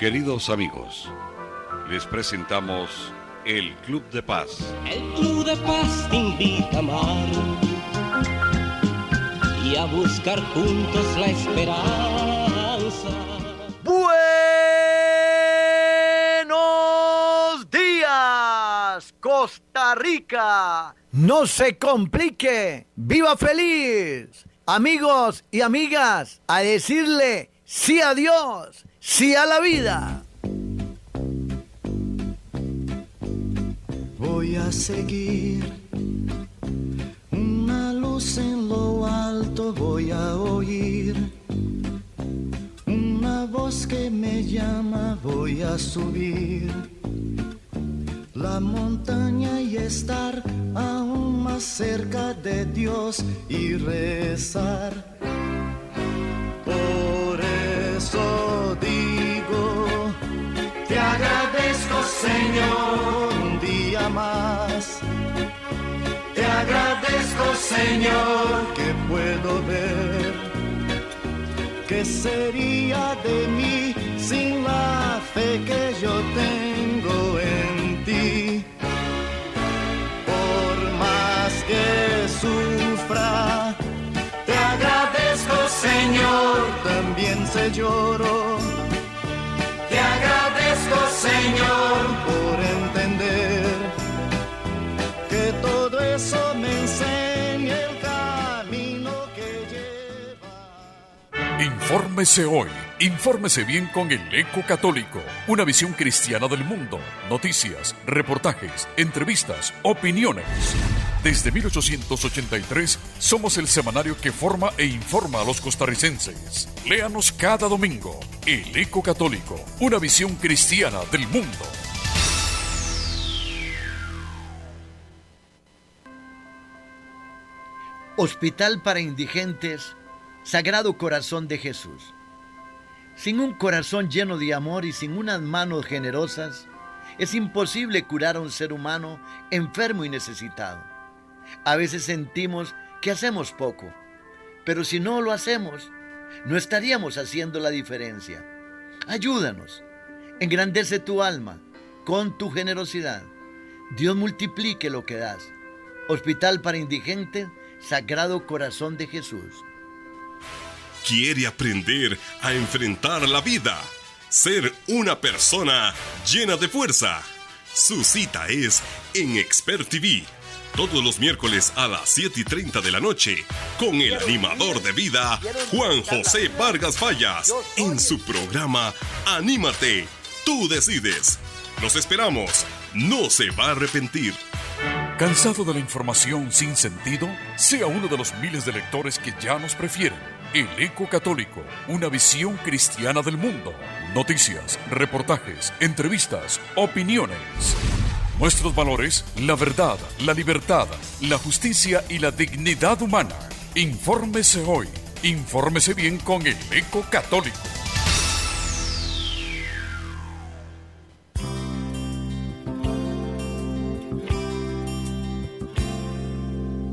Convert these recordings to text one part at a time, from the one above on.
Queridos amigos, les presentamos el Club de Paz. El Club de Paz te invita a amar y a buscar juntos la esperanza. ¡Buenos días, Costa Rica! No se complique, viva feliz. Amigos y amigas, a decirle sí a Dios, sí a la vida. Voy a seguir una luz en lo alto, voy a oír una voz que me llama, voy a subir la montaña y estar aún más cerca de Dios y rezar. Por eso digo, te agradezco, Señor, un día más. Te agradezco, Señor, que puedo ver. ¿Qué sería de mí sin la fe que yo tengo en ti? Por más que sufra, te agradezco, Señor, también se lloro. Te agradezco, Señor, por entender que todo eso me enseña el camino que lleva. Infórmese hoy. Infórmese bien con el Eco Católico, una visión cristiana del mundo. Noticias, reportajes, entrevistas, opiniones. Desde 1883 somos el semanario que forma e informa a los costarricenses. Léanos cada domingo. El Eco Católico, una visión cristiana del mundo. Hospital para Indigentes, Sagrado Corazón de Jesús. Sin un corazón lleno de amor y sin unas manos generosas, es imposible curar a un ser humano enfermo y necesitado. A veces sentimos que hacemos poco, pero si no lo hacemos, no estaríamos haciendo la diferencia. Ayúdanos, engrandece tu alma con tu generosidad. Dios multiplique lo que das. Hospital para Indigentes, Sagrado Corazón de Jesús. ¿Quiere aprender a enfrentar la vida? Ser una persona llena de fuerza. Su cita es en Expert TV. Todos los miércoles a las 7:30 de la noche, con el animador de vida, Juan José Vargas Fallas, en su programa Anímate, tú decides. Los esperamos, no se va a arrepentir. ¿Cansado de la información sin sentido? Sea uno de los miles de lectores que ya nos prefieren. El Eco Católico, una visión cristiana del mundo. Noticias, reportajes, entrevistas, opiniones. Nuestros valores, la verdad, la libertad, la justicia y la dignidad humana. Infórmese hoy. Infórmese bien con el Eco Católico.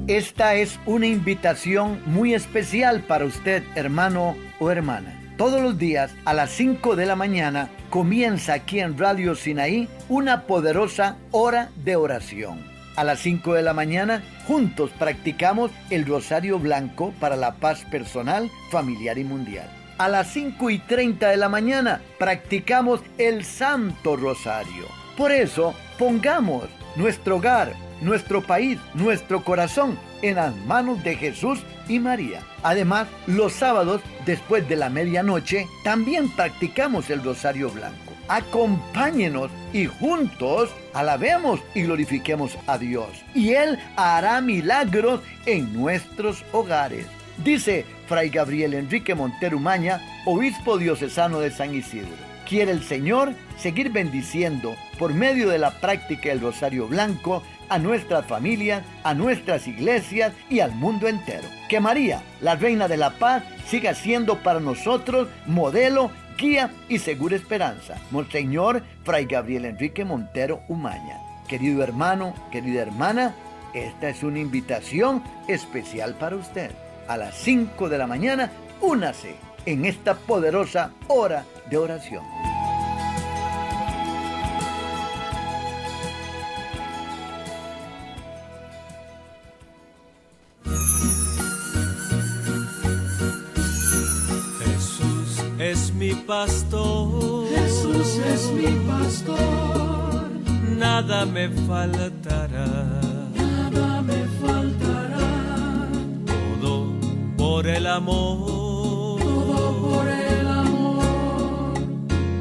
Esta es una invitación muy especial para usted, hermano o hermana. Todos los días a las 5 de la mañana comienza aquí en Radio Sinaí una poderosa hora de oración. A las 5 de la mañana juntos practicamos el Rosario Blanco para la paz personal, familiar y mundial. A las 5:30 de la mañana practicamos el Santo Rosario. Por eso pongamos nuestro hogar, nuestro país, nuestro corazón en las manos de Jesús y María. Además, los sábados, después de la medianoche, también practicamos el Rosario Blanco. Acompáñenos y juntos alabemos y glorifiquemos a Dios. Y Él hará milagros en nuestros hogares. Dice Fray Gabriel Enrique Montero Umaña, obispo diocesano de San Isidro. Quiere el Señor seguir bendiciendo por medio de la práctica del Rosario Blanco a nuestras familias, a nuestras iglesias y al mundo entero. Que María, la Reina de la Paz, siga siendo para nosotros modelo, guía y segura esperanza. Monseñor Fray Gabriel Enrique Montero Umaña. Querido hermano, querida hermana, esta es una invitación especial para usted. A las 5 de la mañana, únase en esta poderosa hora de oración. es mi pastor, Jesús es mi pastor, nada me faltará, nada me faltará, todo por el amor, todo por el amor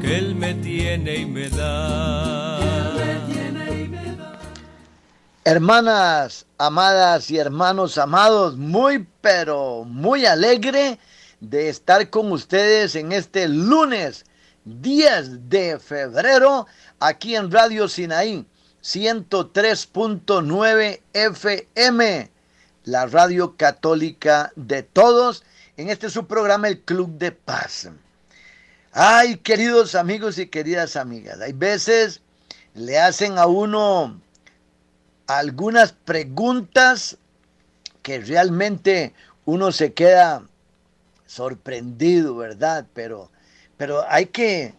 que Él me tiene y me da. Hermanas amadas y hermanos amados, muy pero muy alegre de estar con ustedes en este lunes 10 de febrero aquí en Radio Sinaí 103.9 FM, la radio católica de todos, en este su programa El Club de Paz. Ay, queridos amigos y queridas amigas, hay veces le hacen a uno algunas preguntas que realmente uno se queda sorprendido, ¿verdad? Pero hay que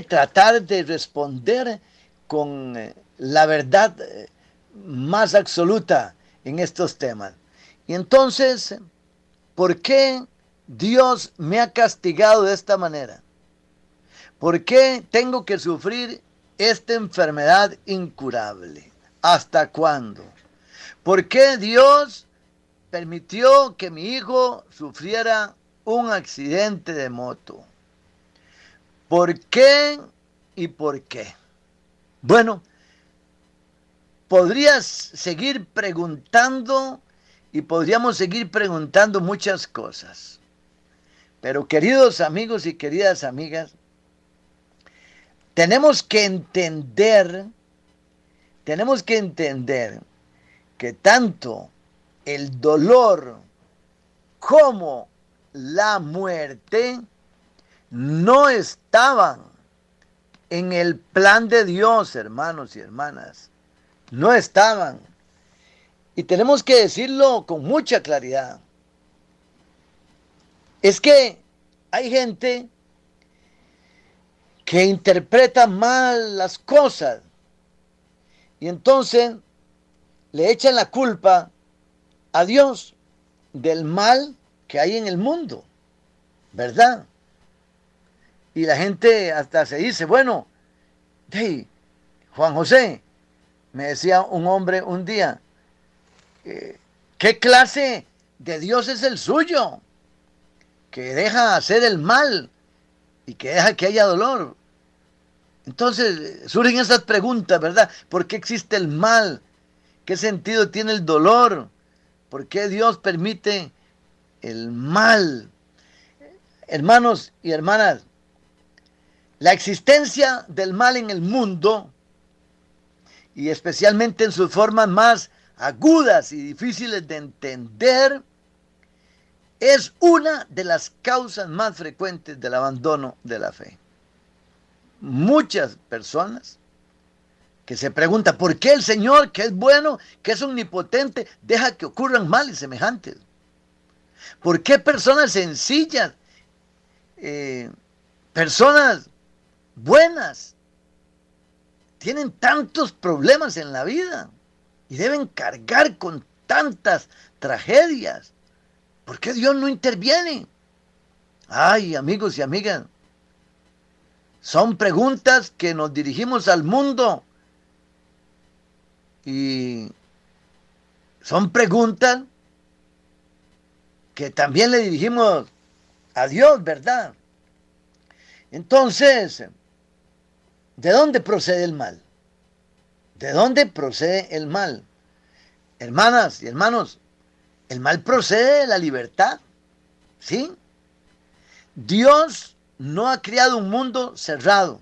tratar de responder con la verdad más absoluta en estos temas. Y entonces, ¿por qué Dios me ha castigado de esta manera? ¿Por qué tengo que sufrir esta enfermedad incurable? ¿Hasta cuándo? ¿Por qué Dios permitió que mi hijo sufriera un accidente de moto? ¿Por qué y por qué? Bueno, podrías seguir preguntando y podríamos seguir preguntando muchas cosas. Pero queridos amigos y queridas amigas, tenemos que entender que tanto el dolor como la muerte no estaban en el plan de Dios, hermanos y hermanas. No estaban. Y tenemos que decirlo con mucha claridad. Es que hay gente que interpreta mal las cosas. Y entonces le echan la culpa a Dios del mal que hay en el mundo, ¿verdad? Y la gente hasta se dice, bueno, hey, Juan José, me decía un hombre un día, ¿qué clase de Dios es el suyo? Que deja hacer el mal y que deja que haya dolor. Entonces surgen esas preguntas, ¿verdad? ¿Por qué existe el mal? ¿Qué sentido tiene el dolor? ¿Por qué Dios permite el mal? Hermanos y hermanas, la existencia del mal en el mundo, y especialmente en sus formas más agudas y difíciles de entender, es una de las causas más frecuentes del abandono de la fe. Muchas personas que se preguntan por qué el Señor, que es bueno, que es omnipotente, deja que ocurran males semejantes. ¿Por qué personas sencillas, personas buenas, tienen tantos problemas en la vida y deben cargar con tantas tragedias? ¿Por qué Dios no interviene? Ay, amigos y amigas, son preguntas que nos dirigimos al mundo y son preguntas que también le dirigimos a Dios, ¿verdad? Entonces, ¿de dónde procede el mal? ¿De dónde procede el mal? Hermanas y hermanos, el mal procede de la libertad, ¿sí? Dios no ha creado un mundo cerrado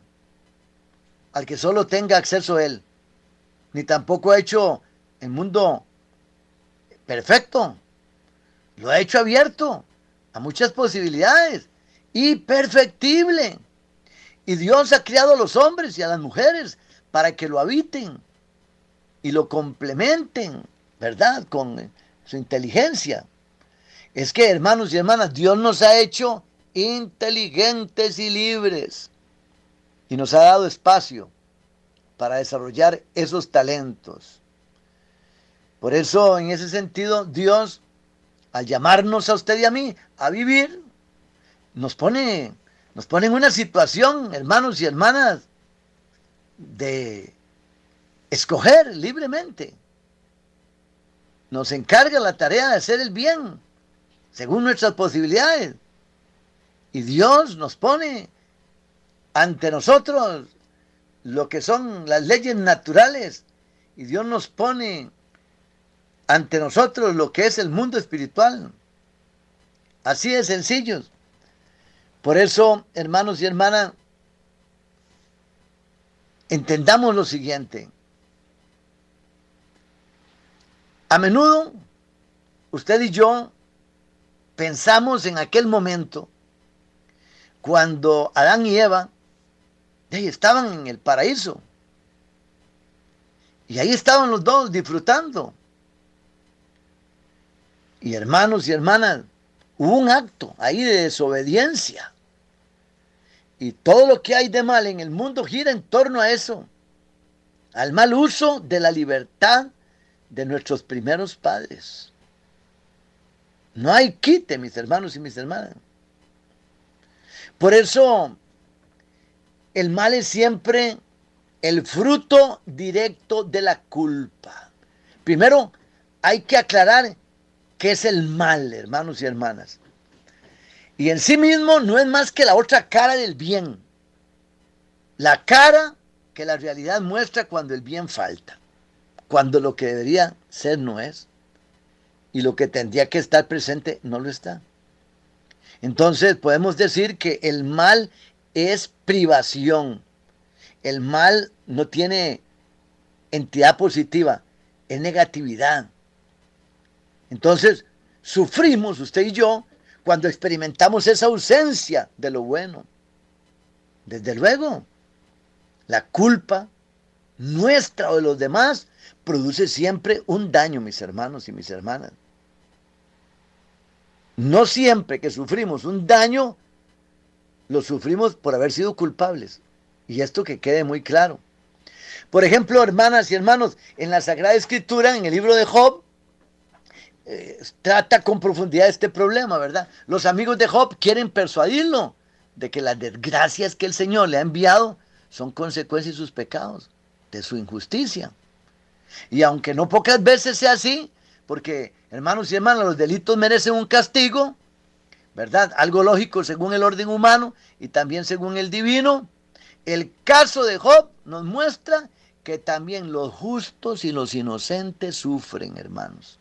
al que solo tenga acceso él, ni tampoco ha hecho el mundo perfecto. Lo ha hecho abierto a muchas posibilidades y perfectible. Y Dios ha creado a los hombres y a las mujeres para que lo habiten y lo complementen, ¿verdad? Con su inteligencia. Es que, hermanos y hermanas, Dios nos ha hecho inteligentes y libres y nos ha dado espacio para desarrollar esos talentos. Por eso, en ese sentido, Dios, al llamarnos a usted y a mí a vivir, nos pone nos pone en una situación, hermanos y hermanas, de escoger libremente. Nos encarga la tarea de hacer el bien, según nuestras posibilidades. Y Dios nos pone ante nosotros lo que son las leyes naturales. Y Dios nos pone ante nosotros lo que es el mundo espiritual. Así de sencillos. Por eso, hermanos y hermanas, entendamos lo siguiente. A menudo, usted y yo pensamos en aquel momento cuando Adán y Eva estaban en el paraíso. Y ahí estaban los dos disfrutando. Y hermanos y hermanas, hubo un acto ahí de desobediencia. Y todo lo que hay de mal en el mundo gira en torno a eso. Al mal uso de la libertad de nuestros primeros padres. No hay quite, mis hermanos y mis hermanas. Por eso, el mal es siempre el fruto directo de la culpa. Primero, hay que aclarar qué es el mal, hermanos y hermanas. Y en sí mismo no es más que la otra cara del bien. La cara que la realidad muestra cuando el bien falta. Cuando lo que debería ser no es. Y lo que tendría que estar presente no lo está. Entonces podemos decir que el mal es privación. El mal no tiene entidad positiva, es negatividad. Entonces sufrimos usted y yo cuando experimentamos esa ausencia de lo bueno. Desde luego, la culpa nuestra o de los demás produce siempre un daño, mis hermanos y mis hermanas. No siempre que sufrimos un daño, lo sufrimos por haber sido culpables. Y esto que quede muy claro. Por ejemplo, hermanas y hermanos, en la Sagrada Escritura, en el libro de Job, trata con profundidad este problema, ¿verdad? Los amigos de Job quieren persuadirlo de que las desgracias que el Señor le ha enviado son consecuencias de sus pecados, de su injusticia. Y aunque no pocas veces sea así, porque hermanos y hermanas, los delitos merecen un castigo, ¿verdad? Algo lógico según el orden humano y también según el divino. El caso de Job nos muestra que también los justos y los inocentes sufren, hermanos.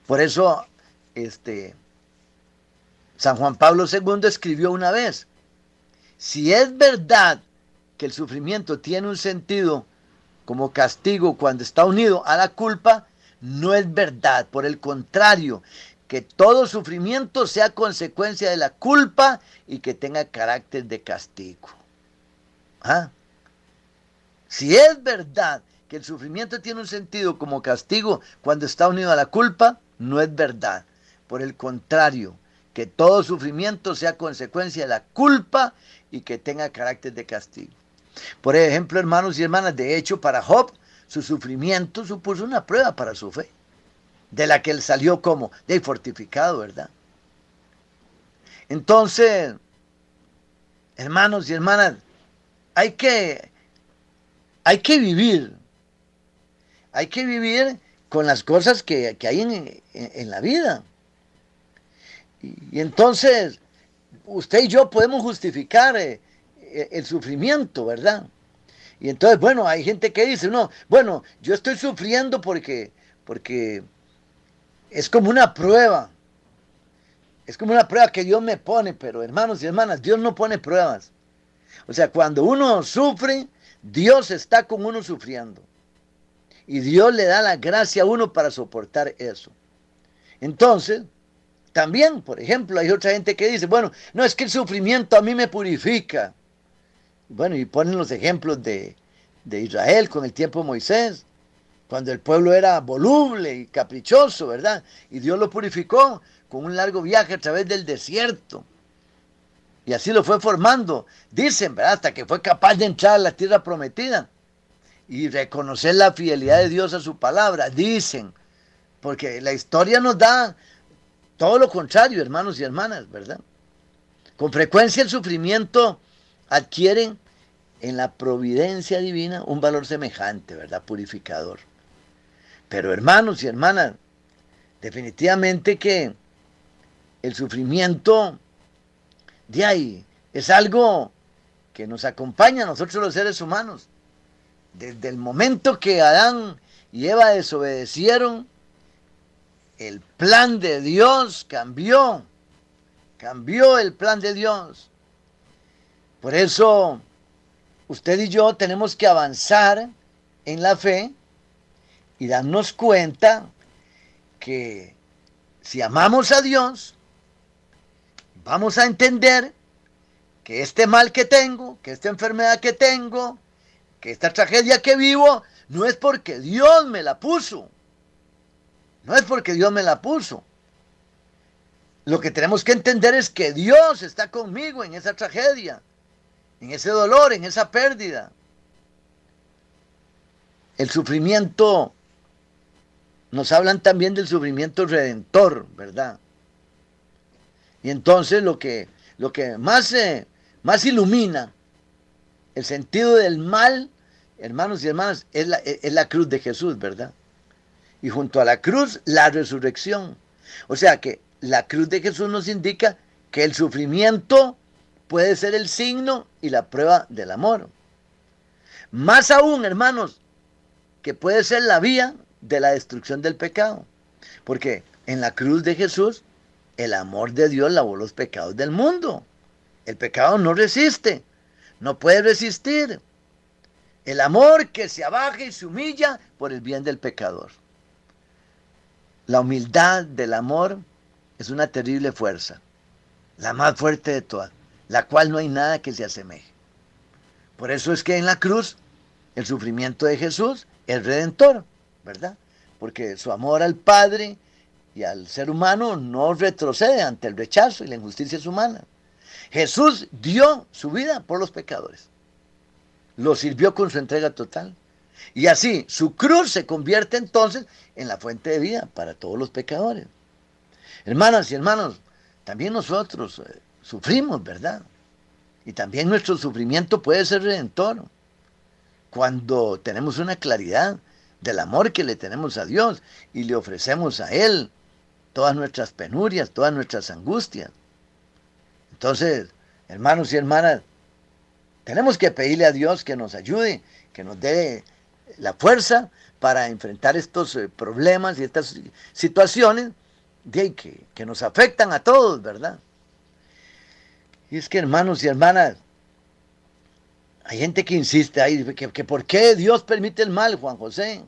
Por eso, San Juan Pablo II escribió una vez: si es verdad que el sufrimiento tiene un sentido como castigo cuando está unido a la culpa, no es verdad. Por el contrario, que todo sufrimiento sea consecuencia de la culpa y que tenga carácter de castigo. ¿Ah? Si es verdad que el sufrimiento tiene un sentido como castigo cuando está unido a la culpa, no es verdad. Por el contrario, que todo sufrimiento sea consecuencia de la culpa y que tenga carácter de castigo. Por ejemplo, hermanos y hermanas, de hecho, para Job, su sufrimiento supuso una prueba para su fe, de la que él salió como de fortificado, ¿verdad? Entonces, hermanos y hermanas, hay que vivir. Hay que vivir con las cosas que hay en la vida. Y entonces, usted y yo podemos justificar el sufrimiento, ¿verdad? Y entonces, bueno, hay gente que dice, no, bueno, yo estoy sufriendo porque es como una prueba. Es como una prueba que Dios me pone, pero hermanos y hermanas, Dios no pone pruebas. O sea, cuando uno sufre, Dios está con uno sufriendo. Y Dios le da la gracia a uno para soportar eso. Entonces, también, por ejemplo, hay otra gente que dice, bueno, no, es que el sufrimiento a mí me purifica. Bueno, y ponen los ejemplos de Israel con el tiempo de Moisés, cuando el pueblo era voluble y caprichoso, ¿verdad? Y Dios lo purificó con un largo viaje a través del desierto. Y así lo fue formando, dicen, ¿verdad? Hasta que fue capaz de entrar a la tierra prometida y reconocer la fidelidad de Dios a su palabra, dicen, porque la historia nos da todo lo contrario, hermanos y hermanas, ¿verdad? Con frecuencia el sufrimiento adquiere en la providencia divina un valor semejante, ¿verdad? Purificador. Pero hermanos y hermanas, definitivamente que el sufrimiento de ahí es algo que nos acompaña a nosotros los seres humanos. Desde el momento que Adán y Eva desobedecieron, el plan de Dios cambió el plan de Dios. Por eso usted y yo tenemos que avanzar en la fe y darnos cuenta que si amamos a Dios, vamos a entender que este mal que tengo, que esta enfermedad que tengo, que esta tragedia que vivo, no es porque Dios me la puso. No es porque Dios me la puso. Lo que tenemos que entender es que Dios está conmigo en esa tragedia, en ese dolor, en esa pérdida. El sufrimiento, nos hablan también del sufrimiento redentor, ¿verdad? Y entonces lo que más ilumina el sentido del mal, hermanos y hermanas, es la cruz de Jesús, ¿verdad? Y junto a la cruz, la resurrección. O sea que la cruz de Jesús nos indica que el sufrimiento puede ser el signo y la prueba del amor. Más aún, hermanos, que puede ser la vía de la destrucción del pecado. Porque en la cruz de Jesús, el amor de Dios lavó los pecados del mundo. El pecado no resiste, no puede resistir. El amor que se abaja y se humilla por el bien del pecador. La humildad del amor es una terrible fuerza, la más fuerte de todas, la cual no hay nada que se asemeje. Por eso es que en la cruz el sufrimiento de Jesús es redentor, ¿verdad? Porque su amor al Padre y al ser humano no retrocede ante el rechazo y la injusticia humana. Jesús dio su vida por los pecadores, lo sirvió con su entrega total. Y así su cruz se convierte entonces en la fuente de vida para todos los pecadores. Hermanas y hermanos, también nosotros sufrimos, ¿verdad? Y también nuestro sufrimiento puede ser redentor cuando tenemos una claridad del amor que le tenemos a Dios y le ofrecemos a Él todas nuestras penurias, todas nuestras angustias. Entonces, hermanos y hermanas, tenemos que pedirle a Dios que nos ayude, que nos dé la fuerza para enfrentar estos problemas y estas situaciones que nos afectan a todos, ¿verdad? Y es que, hermanos y hermanas, hay gente que insiste ahí, que ¿por qué Dios permite el mal, Juan José?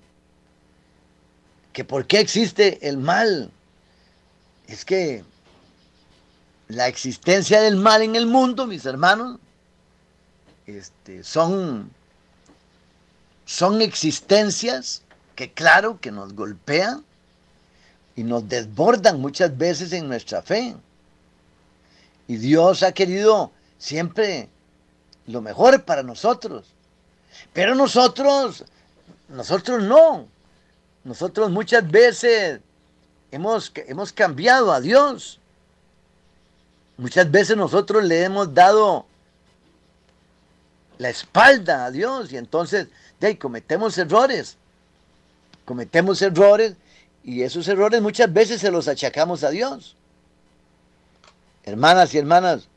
Que ¿por qué existe el mal? Es que la existencia del mal en el mundo, mis hermanos, son existencias que claro que nos golpean y nos desbordan muchas veces en nuestra fe. Y Dios ha querido siempre lo mejor para nosotros. Pero nosotros no. Nosotros muchas veces hemos cambiado a Dios. Muchas veces nosotros le hemos dado la espalda a Dios y entonces cometemos errores. Y esos errores muchas veces se los achacamos a Dios. Hermanas y hermanas,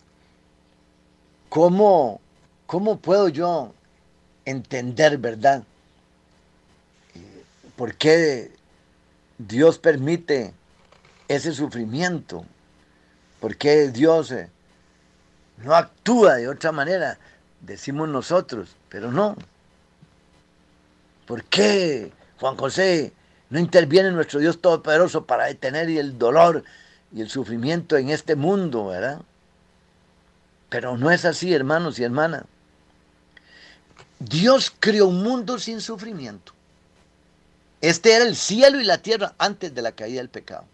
¿cómo puedo yo entender, verdad? ¿Por qué Dios permite ese sufrimiento? ¿Por qué Dios no actúa de otra manera? Decimos nosotros, pero no. ¿Por qué, Juan José, no interviene nuestro Dios Todopoderoso para detener el dolor y el sufrimiento en este mundo, verdad? Pero no es así, hermanos y hermanas. Dios creó un mundo sin sufrimiento. Este era el cielo y la tierra antes de la caída del pecado.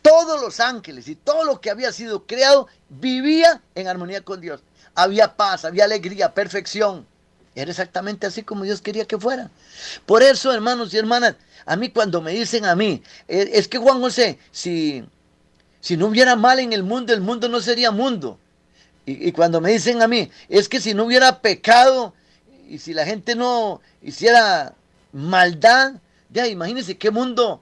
Todos los ángeles y todo lo que había sido creado vivía en armonía con Dios. Había paz, había alegría, perfección. Era exactamente así como Dios quería que fuera. Por eso, hermanos y hermanas, a mí cuando me dicen a mí, es que Juan José, si no hubiera mal en el mundo no sería mundo. Y cuando me dicen a mí, es que si no hubiera pecado y si la gente no hiciera maldad, ya imagínense qué mundo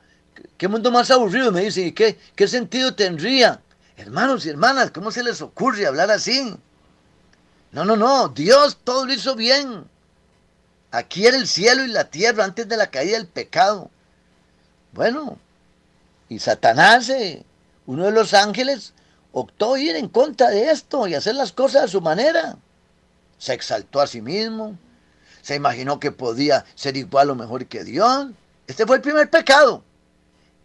más aburrido, me dicen, ¿y qué sentido tendría? Hermanos y hermanas, ¿cómo se les ocurre hablar así? No, Dios todo lo hizo bien. Aquí era el cielo y la tierra antes de la caída del pecado. Bueno, y Satanás, uno de los ángeles, optó ir en contra de esto y hacer las cosas a su manera. Se exaltó a sí mismo, se imaginó que podía ser igual o mejor que Dios. Este fue el primer pecado.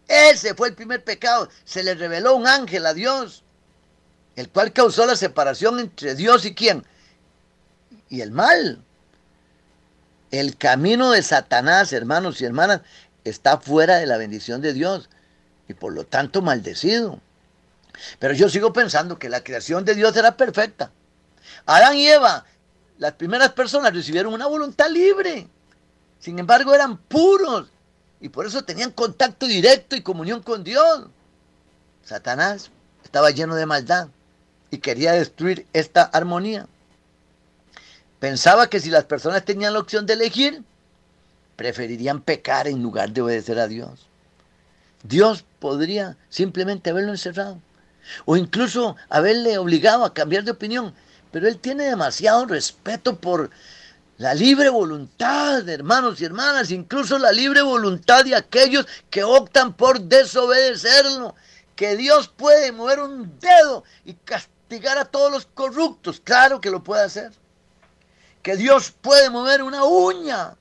Ese fue el primer pecado. Se le reveló un ángel a Dios, el cual causó la separación entre Dios y ¿quién? Y el mal. El camino de Satanás, hermanos y hermanas, está fuera de la bendición de Dios y por lo tanto maldecido. Pero yo sigo pensando que la creación de Dios era perfecta. Adán y Eva, las primeras personas, recibieron una voluntad libre. Sin embargo, eran puros y por eso tenían contacto directo y comunión con Dios. Satanás estaba lleno de maldad y quería destruir esta armonía. Pensaba que si las personas tenían la opción de elegir, preferirían pecar en lugar de obedecer a Dios. Dios podría simplemente haberlo encerrado o incluso haberle obligado a cambiar de opinión, pero Él tiene demasiado respeto por la libre voluntad de hermanos y hermanas, incluso la libre voluntad de aquellos que optan por desobedecerlo, que Dios puede mover un dedo y castigar a todos los corruptos, claro que lo puede hacer, que Dios puede mover una uña,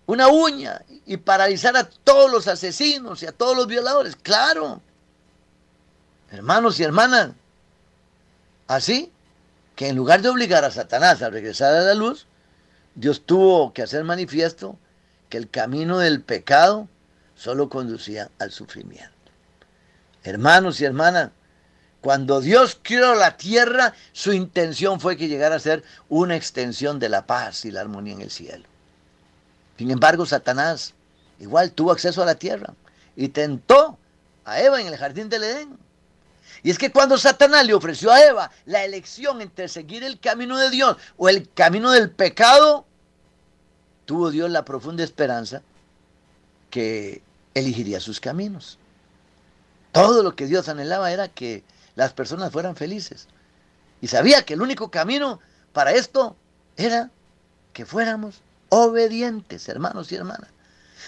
una uña y paralizar a todos los asesinos y a todos los violadores, claro, hermanos y hermanas, así que en lugar de obligar a Satanás a regresar a la luz, Dios tuvo que hacer manifiesto que el camino del pecado solo conducía al sufrimiento. Hermanos y hermanas, cuando Dios creó la tierra, su intención fue que llegara a ser una extensión de la paz y la armonía en el cielo. Sin embargo, Satanás igual tuvo acceso a la tierra y tentó a Eva en el jardín del Edén. Y es que cuando Satanás le ofreció a Eva la elección entre seguir el camino de Dios o el camino del pecado, tuvo Dios la profunda esperanza que elegiría sus caminos. Todo lo que Dios anhelaba era que las personas fueran felices. Y sabía que el único camino para esto era que fuéramos obedientes, hermanos y hermanas.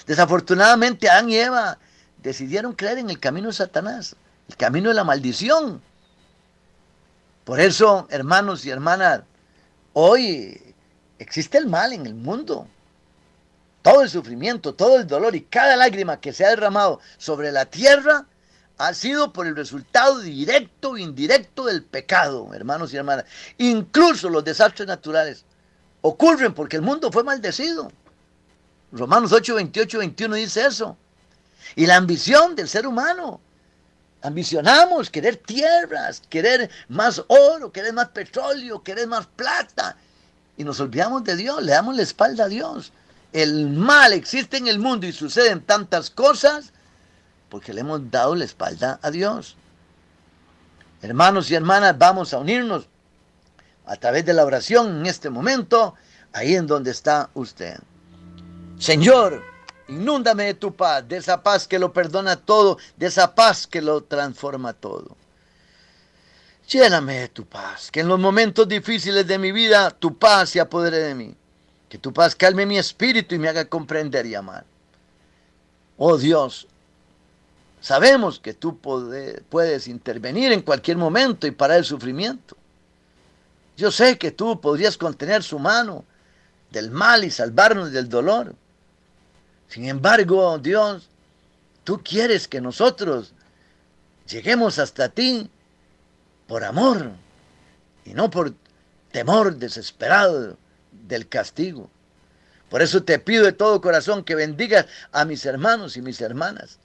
Desafortunadamente, Adán y Eva decidieron creer en el camino de Satanás, el camino de la maldición. Por eso, hermanos y hermanas, hoy existe el mal en el mundo. Todo el sufrimiento, todo el dolor y cada lágrima que se ha derramado sobre la tierra ha sido por el resultado directo e indirecto del pecado, hermanos y hermanas. Incluso los desastres naturales ocurren porque el mundo fue maldecido. Romanos 8, 28, 21 dice eso. Y la ambición del ser humano. Ambicionamos querer tierras, querer más oro, querer más petróleo, querer más plata. Y nos olvidamos de Dios, le damos la espalda a Dios. El mal existe en el mundo y suceden tantas cosas porque le hemos dado la espalda a Dios. Hermanos y hermanas, vamos a unirnos a través de la oración en este momento, ahí en donde está usted. Señor, inúndame de tu paz, de esa paz que lo perdona todo, de esa paz que lo transforma todo. Lléname de tu paz, que en los momentos difíciles de mi vida tu paz se apodere de mí, que tu paz calme mi espíritu y me haga comprender y amar. Oh Dios, sabemos que tú puedes intervenir en cualquier momento y parar el sufrimiento. Yo sé que tú podrías contener su mano del mal y salvarnos del dolor. Sin embargo, Dios, tú quieres que nosotros lleguemos hasta ti por amor y no por temor desesperado del castigo. Por eso te pido de todo corazón que bendigas a mis hermanos y mis hermanas.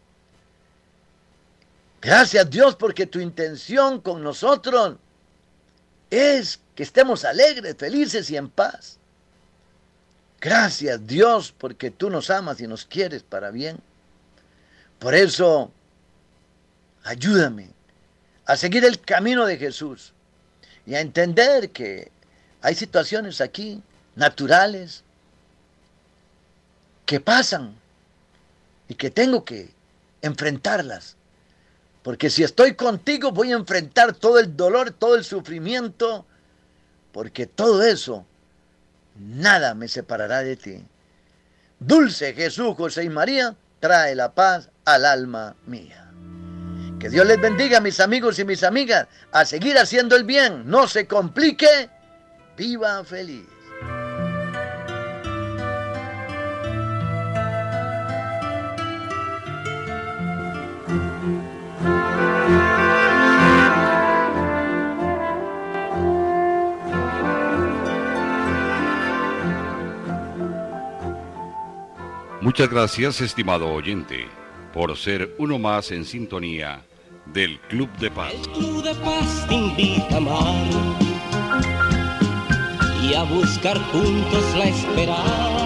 Gracias, Dios, porque tu intención con nosotros es que estemos alegres, felices y en paz. Gracias, Dios, porque tú nos amas y nos quieres para bien. Por eso, ayúdame a seguir el camino de Jesús, y a entender que hay situaciones aquí naturales que pasan y que tengo que enfrentarlas. Porque si estoy contigo voy a enfrentar todo el dolor, todo el sufrimiento, porque todo eso, nada me separará de ti. Dulce Jesús, José y María, trae la paz al alma mía. Que Dios les bendiga, mis amigos y mis amigas, a seguir haciendo el bien. No se complique, viva feliz. Muchas gracias, estimado oyente, por ser uno más en sintonía del Club de Paz. El Club de Paz te invita a amar y a buscar juntos la esperanza.